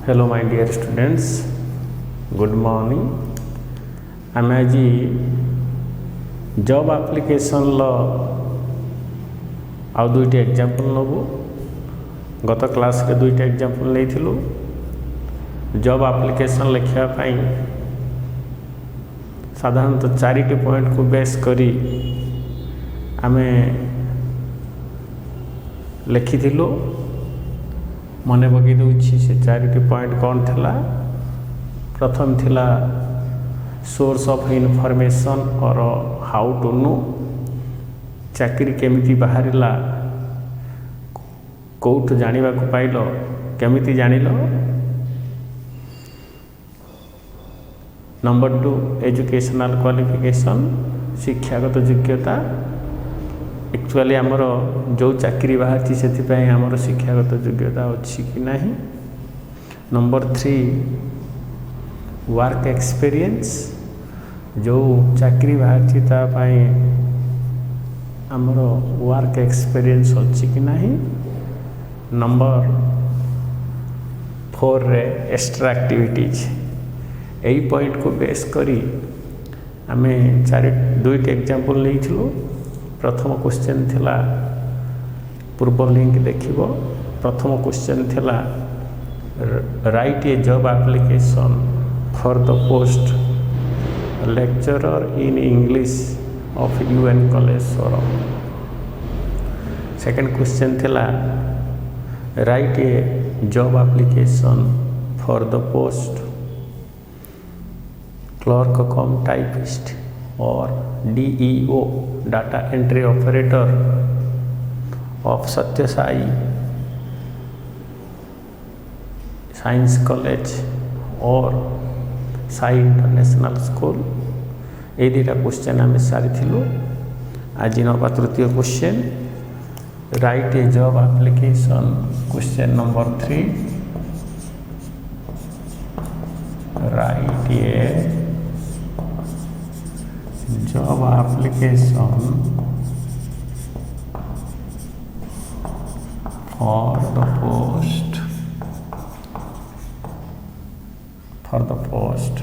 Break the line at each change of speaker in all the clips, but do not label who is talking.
Hello my dear students, good morning. आम आज job application आउ दुईटी एग्जांपल नबू। गत क्लास रे दुईटा एग्जांपल लेथिलु। जॉब एप्लिकेशन लिखा पाई साधारणतः चारिटी पॉइंट को बेस करी आमे लिखिथिलु। मने पकई दूची से चारिटी पॉइंट कौन थिला। प्रथम थिला सोर्स ऑफ इनफॉरमेशन और हाउ टू नो, चाकरी केमिति बाहरिला, कोउठ जानिबा को पाइलो, केमिति जानिलो। नंबर 2 एजुकेशनल क्वालिफिकेशन, शिक्षागत योग्यता। एक्चुअली आमर जो चाकरी बाहर से आमर शिक्षागत योग्यता अच्छी कि नहीं। नंबर 3 वर्क एक्सपीरियंस, जो चाकरी बाहर आमर वर्क एक्सपीरियंस अच्छी कि नहीं। नंबर 4 रे एक्स्ट्रा एक्टिविटीज। यही पॉइंट को बेस करी आमे दुईटी एग्जांपल लेइथिलु। प्रथम क्वेश्चन थिला, पूर्व लिंक देखिबो। प्रथम क्वेश्चन थिला write a job application for the post lecturer in English of UN college सोरम। सेकंड क्वेश्चन थिला write a job application for the post clerk cum typist or DEO data entry operator of Satya Sai science college और Sai international school. ये दुटा question आम सारी। आज नवा तृतीय question, right a job application. Question number 3, right A job application for the post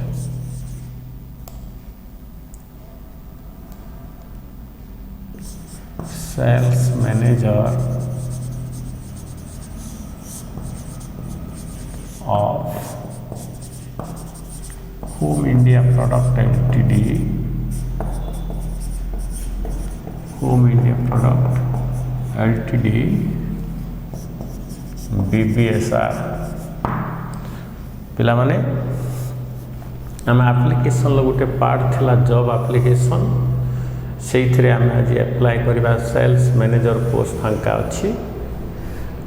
sales manager of Home India Product Ltd, Home India Product Ltd, BBSR। पिला माने आम एप्लिकेशन गोटे पार्ट थिला जॉब एप्लिकेशन, से आम आज एप्लाय करवा sales manager post फांका अच्छी।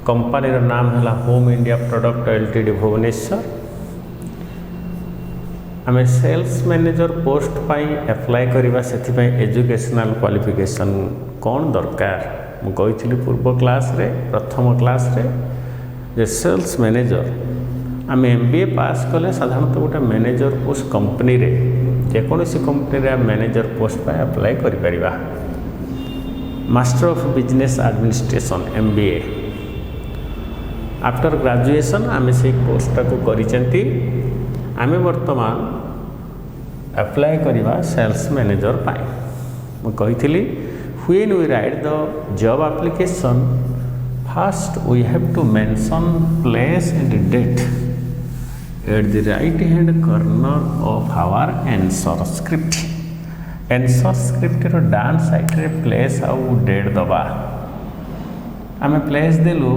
कंपनी नाम है home India product LTD Bhubaneswar. आम सेल्स मैनेजर पोस्ट पाई एप्लाय करवा से एजुकेशनल क्वालिफिकेशन कौन दरकार। मुझे पूर्व क्लास रे, प्रथम क्लास रे जे सेल्स मैनेजर आम MBA पास कले साधारणतः गोटे मैनेजर पोस्ट कंपनी रे, जेकोसी कंपनी रे मैनेजर पोस्ट पर अप्लाई करिपरिबा। Master of business administration MBA। After graduation आम से कोर्सटा को करिसेंती। आमे वर्तमान अप्लाई करवा सेल्स मैनेजर पाई। मैं कही when we write the job application first we have to mention place and date at the right hand corner of our answer script. Answer script रो डान साइड रे प्लेस आउ डेट दबा। आमे प्लेस देलु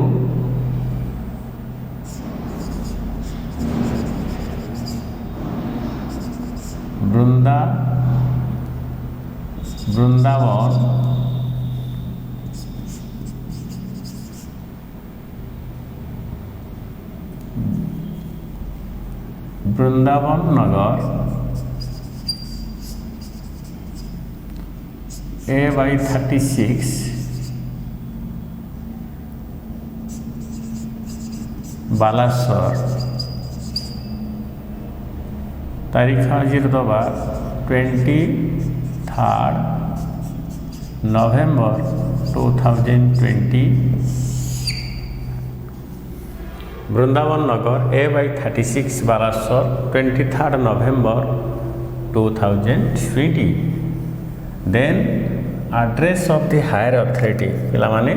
वृंदावन नगर A/36 बालासर। तारीख हाजिर दबा 23 नवेम्बर 2020। Vrindavan Nagar, A/36, Balasore, 23rd November 2020. Then address of the higher authority. पिलामाने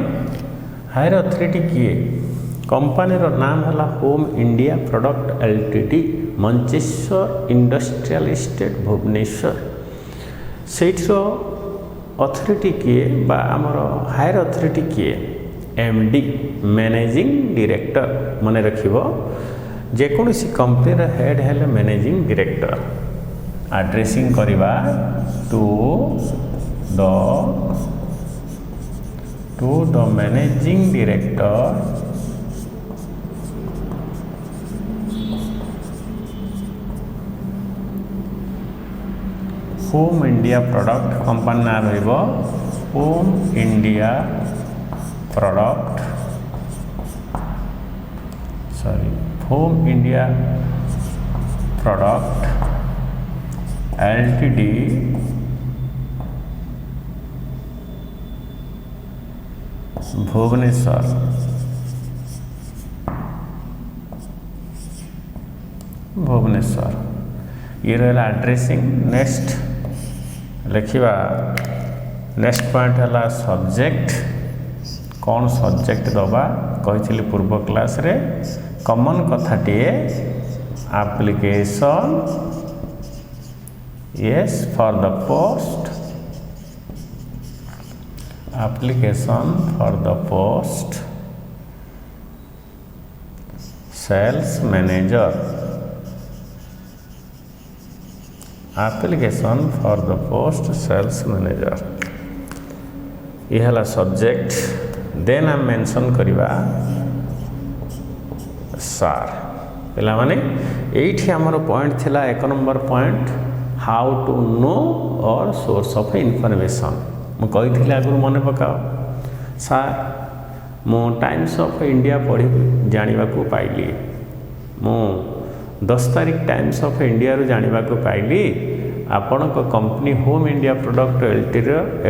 higher authority किए कंपनी रो नाम है home India product LTD Mancheswar industrial estate Bhubaneswar सेठरो अथॉरिटी किए बा आमर हायर अथॉरिटी किए एमडी मैनेजिंग डायरेक्टर मन रखिबो जेकोसी कंपनी हेड है मैनेजिंग डायरेक्टर एड्रेसिंग करवा to the managing director Home India Product company ना रहिबो Home India Product Home India product LTD Bhubaneswar ये रहा एड्रेसिंग नेक्स्ट लिखा नेक्स्ट पॉइंट है सब्जेक्ट कौन सब्जेक्ट दबा कही पूर्व क्लास रे कॉमन कथाटीए application yes for the post application for the post sales manager application for the post sales manager ये है सब्जेक्ट देन आम मेंशन करवा सार पिला माने एठी हमर पॉइंट थिला एक number point how to know our source of information मु कही आगु मन पकाओ सार मु टाइम्स ऑफ इंडिया पढ़ी जानिबा को पाइली मु 10 तारीख टाइम्स ऑफ इंडिया रू जानिबा को पाइली आपण को company Home India product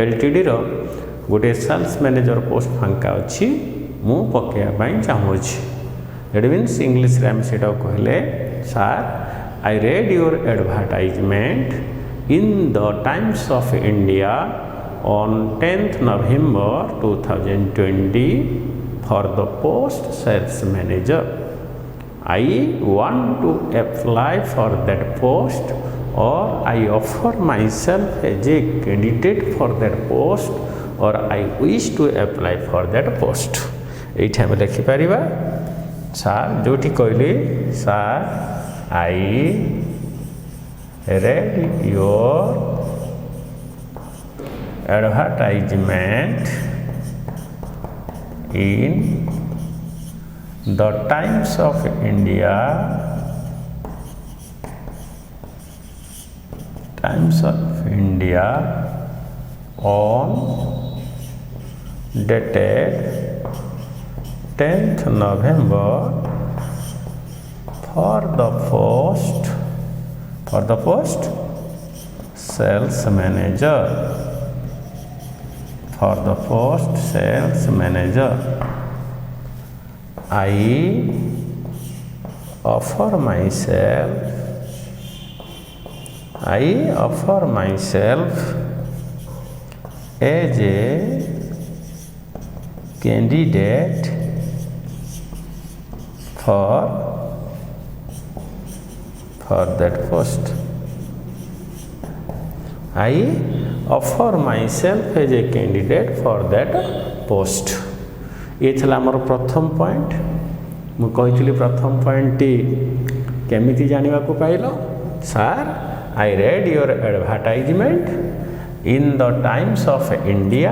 LTD रो गोटे सेल्स मैनेजर पोस्ट फांका अच्छी मु पकेया चाहूँगी दैट मीन्स इंग्लिश रे हम सेटा कहले sir I read your advertisement in the Times of India on 10th November 2020 for the post sales manager I want to apply for that post or I offer myself as a candidate for that post or I wish to apply for that post ये आम लिखिपर सार जो कहली सार I read your advertisement in the Times of India on dated 10th November for the post sales manager I offer myself as a candidate for that post. I offer myself as a candidate for that post. ये थला हमर प्रथम point मु कहितली प्रथम point T केमिति जानिबा को पाइलो sir I read your advertisement in the Times of India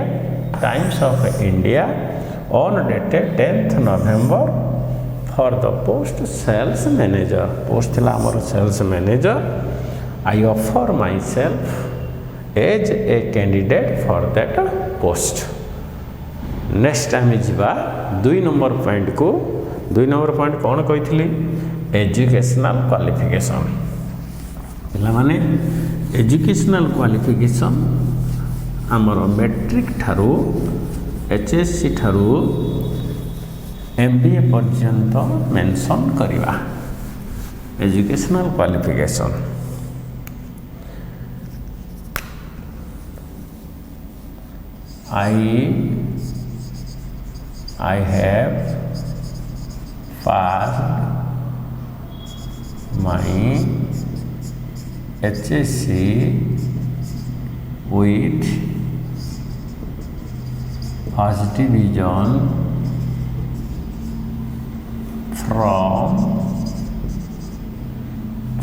on dated 10th November for the post sales manager post थला हमर sales manager I offer myself as a candidate for that post next आम जा 2 number point को 2 number point कौन कही educational qualification पिला माने educational qualification आमर मैट्रिक ठारू एचएससी ठारू MBA पर्यंत मेंशन करिवा educational qualification. I have passed my HSC with first division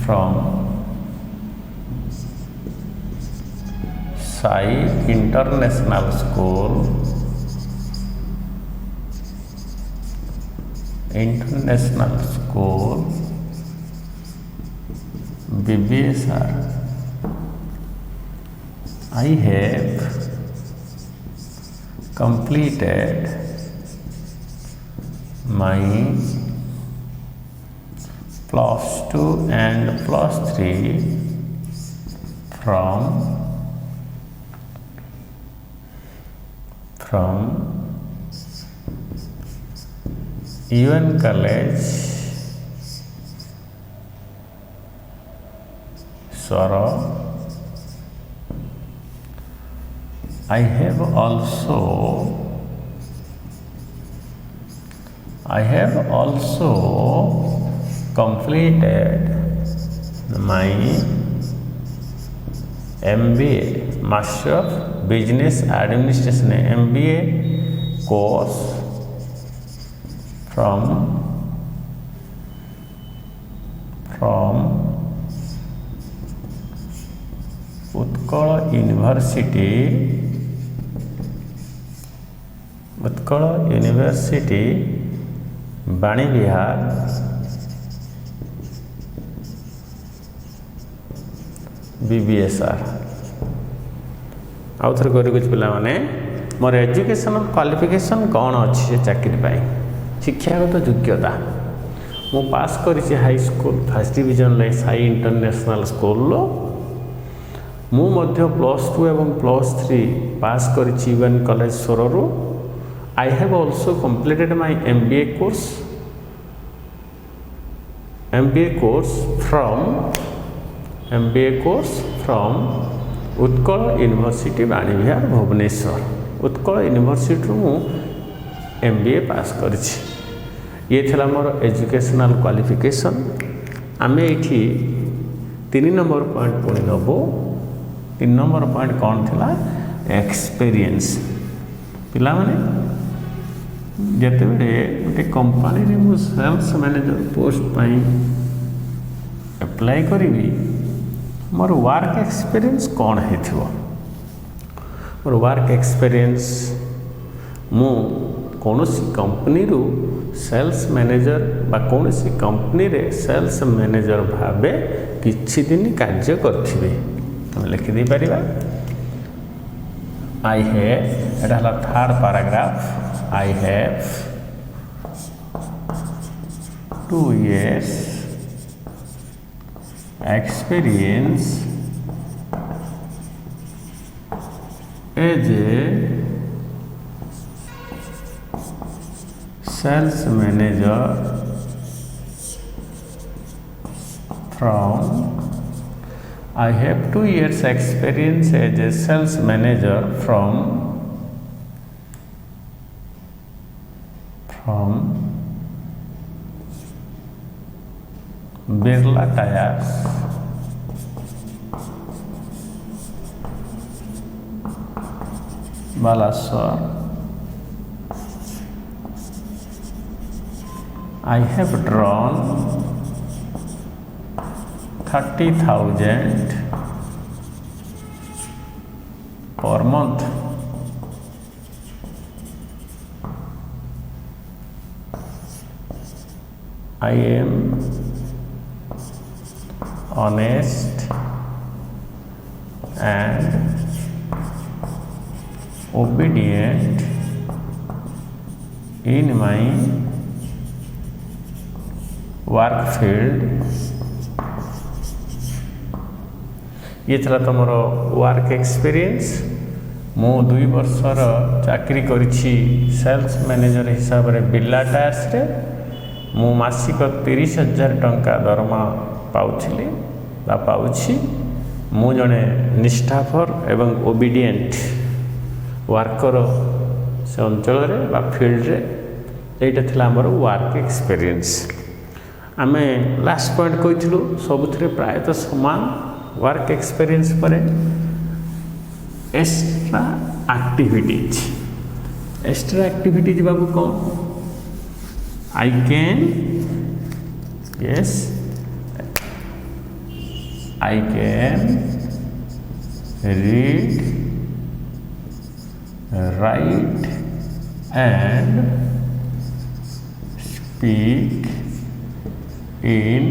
from Sai International School, BBSR. I have completed my +2 and +3 from UN College, Soro. I have also completed my MBA, Master of Business Administration MBA course from Utkal University बाणी विहार BBSR। आउ थे कर पाने मोर educational qualification कौन अच्छी चाकरी पाई शिक्षागत योग्यता मु पास कर high school first division Sai international school मु +2 एवं +3 पास कर UN कॉलेज सोरु। I have also completed my MBA course from Utkal university Banivihar Bhubaneswar. Utkal university मु MBA पास करिछि। ये थिला मोर एजुकेशनल क्वालिफिकेशन। आमे एठी 3 नंबर पॉइंट पुणी नबो। 3 नंबर पॉइंट कौन थिला एक्सपीरियंस। पिला माने जते बेले गोटे कंपनी रे मु सेल्स मैनेजर पोस्ट पाई अप्लाई करिवि मोर वर्क एक्सपीरियंस कौन है थिवो। मोर वर्क एक्सपीरियंस मु कौनसी कंपनी रू सेल्स मैनेजर बा कौनसी कंपनी रे सेल्स मैनेजर भावे किछि दिन कार्य करथिबे हम लिखि दे परिबा। I have एटा हला third paragraph. I have 2 years experience as a sales manager I have 2 years experience as a sales manager from Birla Tyres, Balasore. I have drawn 30,000 per month. I am honest and obedient in my work field। ये था तुम work experience ମୁଁ 2 ବର୍ଷର ଚାକିରି କରିଛି sales manager ହିସାବରେ ବିର୍ଲା ଟାୟାର୍ସରେ। ମୁଁ ମାସିକ 30,000 ଟଙ୍କା ଦରମା ପାଉଥିଲି ବା ପାଉଛି। ମୁଁ ଜଣେ ନିଷ୍ଠାପର ଏବଂ ଓବିଡିଏଣ୍ଟ ୱାର୍କର ସେ ଅଞ୍ଚଳରେ ବା ଫିଲ୍ଡରେ। ଏଇଟା ଥିଲା ଆମର ୱାର୍କ ଏକ୍ସପିରିଏନ୍ସ। ଆମେ ଲାଷ୍ଟ ପଏଣ୍ଟ କହିଥିଲୁ ସବୁଥିରେ ପ୍ରାୟତଃ ସମାନ। ୱାର୍କ ଏକ୍ସପିରିଏନ୍ସ ପରେ एक्स्ट्रा एक्टिविटीज। एक्स्ट्रा एक्टिविटीज बाबू कौन? I can, yes, I can read, write and speak in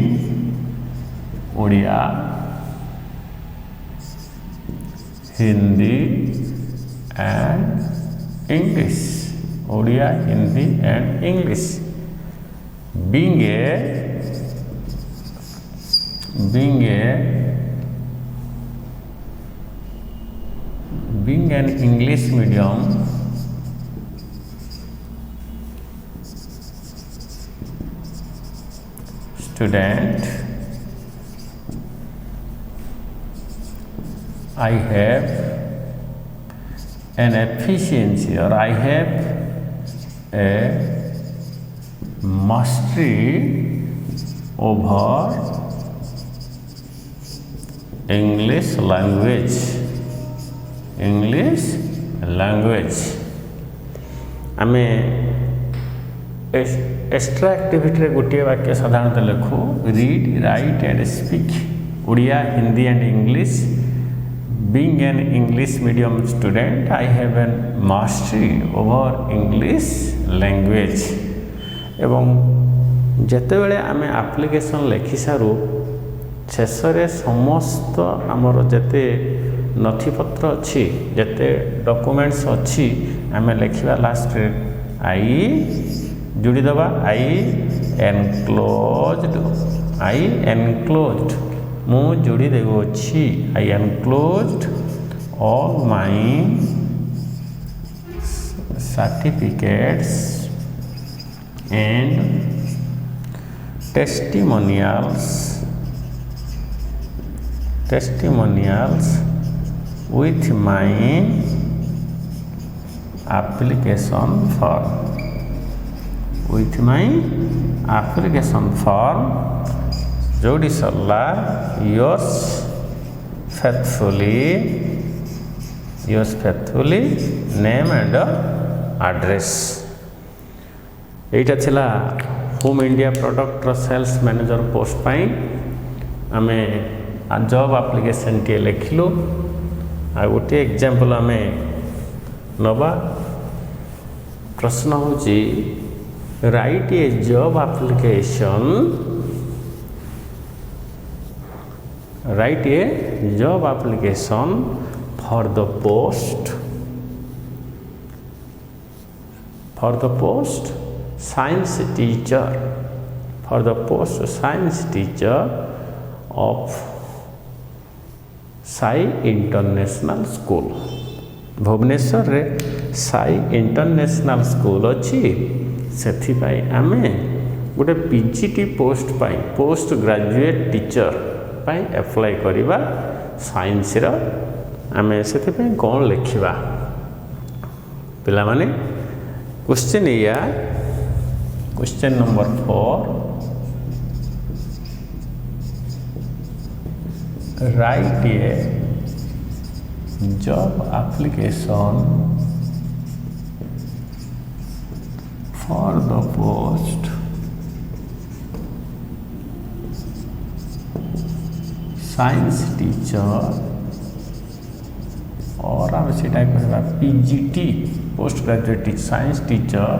Odia, Hindi and English. Odia, Hindi and English. Being an English medium student, I have an efficiency or I have a mastery over English language. English language. आमे extra activity गोटे वाक्य साधारणतः लिखु, read, write and speak Odia, Hindi and English. Being an English medium student, I have an mastery over English language। एवं जेतेबेले आमे application लिखि सारू शेषरे समस्त आमर जेते नथिपत्र अच्छी जेते डॉक्यूमेंट्स अच्छी आमे लिखिबा लास्ट रे आई जोड़ी दबा आई एनक्लोज्ड मु जोड़ी देगो अच्छी I enclosed all my certificates and testimonials with my application form जोड़ी सरला yours faithfully name and address। एटा थिला Home India Product sales manager post पाई आमे जॉब एप्लिकेशन टे लिखलु। आ गोटे एग्जांपल आमे नबा। प्रश्न होची right a job application, write a job application for the post science teacher, for the post science teacher of Sai international school. Bhubaneswar रे साई इंटरनेशनल स्कूल अच्छी से आमे गोटे पीजीटी पोस्ट पाई पोस्ट ग्रेजुएट टीचर पाई अप्लाई करिबा साइंस रो। आमे से कौन लिखिबा पिला माने क्वेश्चन या question number 4 write a job application for the post science teacher or आम से PGT post graduate science teacher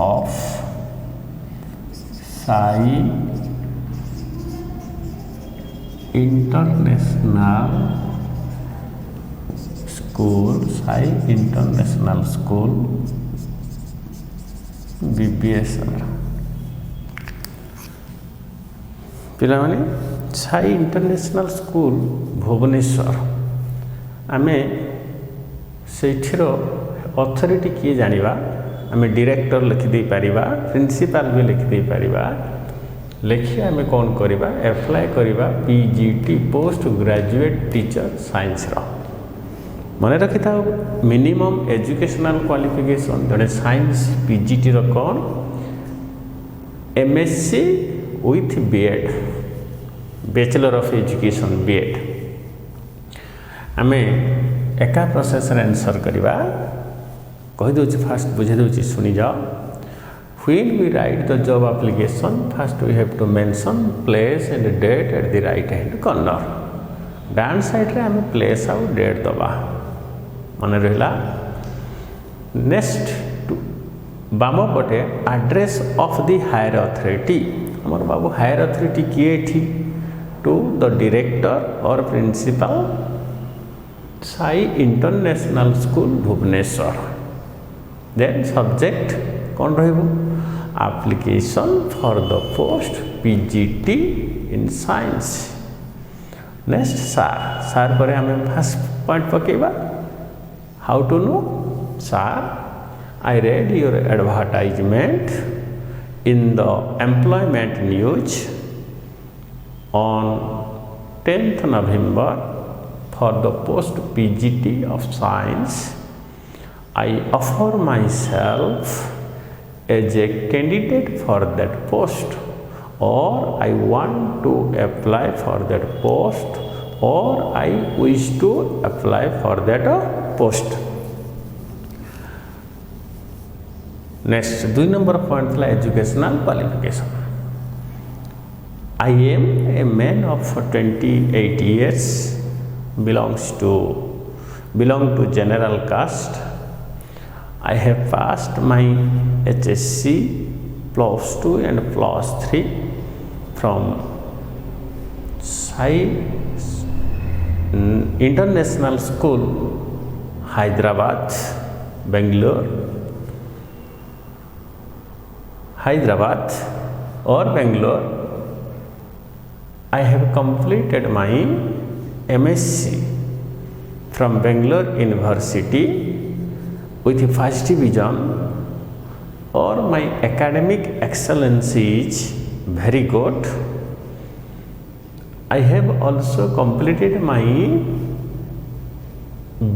of Sai international school BBSR. पिला माने साई इंटरनेशनल स्कूल भुवनेश्वर आमे सेठिर अथॉरिटी किए जानिबा आम डायरेक्टर लिखिदे पारिबा प्रिंसिपल भी लिखिदे पारिबा लिखि आम कौन करवा एप्लाय करवा PGT post graduate teacher science मन रखि था मिनिमम एजुकेशनल क्वालिफिकेशन जड़े साइंस पीजीटी कौन MSc with BEd bachelor of education BEd आम एका प्रोसेस आंसर करवा कहीदे फास्ट बुझे दूसरी शुणी जाओ When we write the job application, first we have to mention place and date at the right hand corner. डान side रे आम प्लेस आउ डेट दबा मन रहा नेक्स्ट बाम पटे address of the higher authority आमर बाबू हायर अथॉरिटी किए थी to the director or principal Sai international school Bhubaneswar then subject कौन रहिबो application for the post PGT in science next sir पर हमें फर्स्ट पॉइंट पकेबा how to know sir I read your advertisement in the employment news on 10th November for the post PGT of science. I offer myself as a candidate for that post, or I want to apply for that post, or I wish to apply for that post. Next 2 number point la educational qualification. I am a man of 28 years, belong to general caste. I have passed my HSC +2 and +3 from Sai International School, Hyderabad, or Bangalore. I have completed my MSc from Bangalore University with first division, or my academic excellence is very good. I have also completed my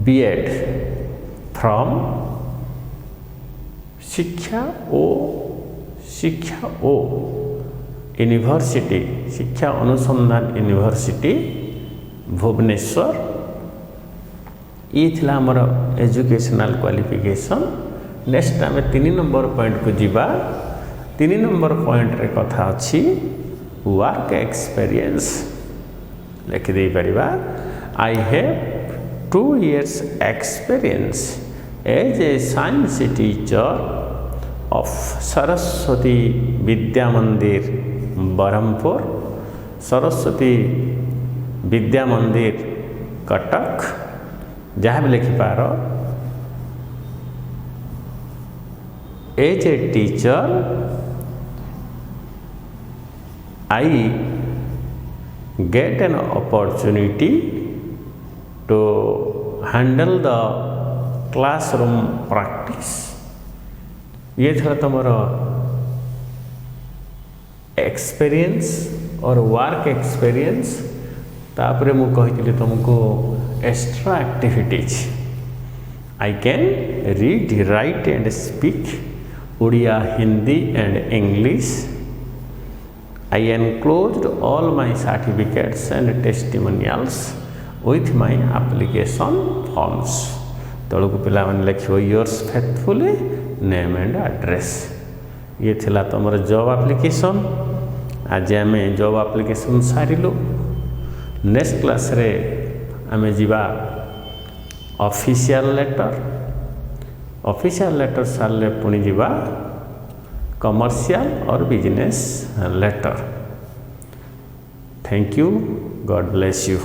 B.Ed from शिक्षा ओ university शिक्षा अनुसंधान university Bhubaneswar ये थिला हमर educational qualification. Next आम 3 number point को जीवा। 3 number point रे कथा अछि वर्क एक्सपीरियंस लिखि दे परिबा I have 2 years experience as a science teacher of Saraswati Vidya Mandir Berhampur, Saraswati Vidya Mandir Cuttack, जहाँ भी लिखिपार as a teacher I get an opportunity to handle the classroom practice. ये था तुमर एक्सपीरियंस और वर्क एक्सपीरियंस। तापरे मु कहितली तुमको extra activities I can read write and speak Odia Hindi and English. I enclosed all my certificates and testimonials with my application forms. तलू को पिला माने लिखियो yours faithfully name and address. ये थिला तुमर जॉब एप्लिकेशन। आज आम जॉब एप्लिकेशन सारिलु। नेक्स्ट क्लास रे आम जीवा ऑफिशियल लेटर। ऑफिशियल लेटर सारे पुणी जीवा कमर्शियल और business letter. Thank you, God bless you.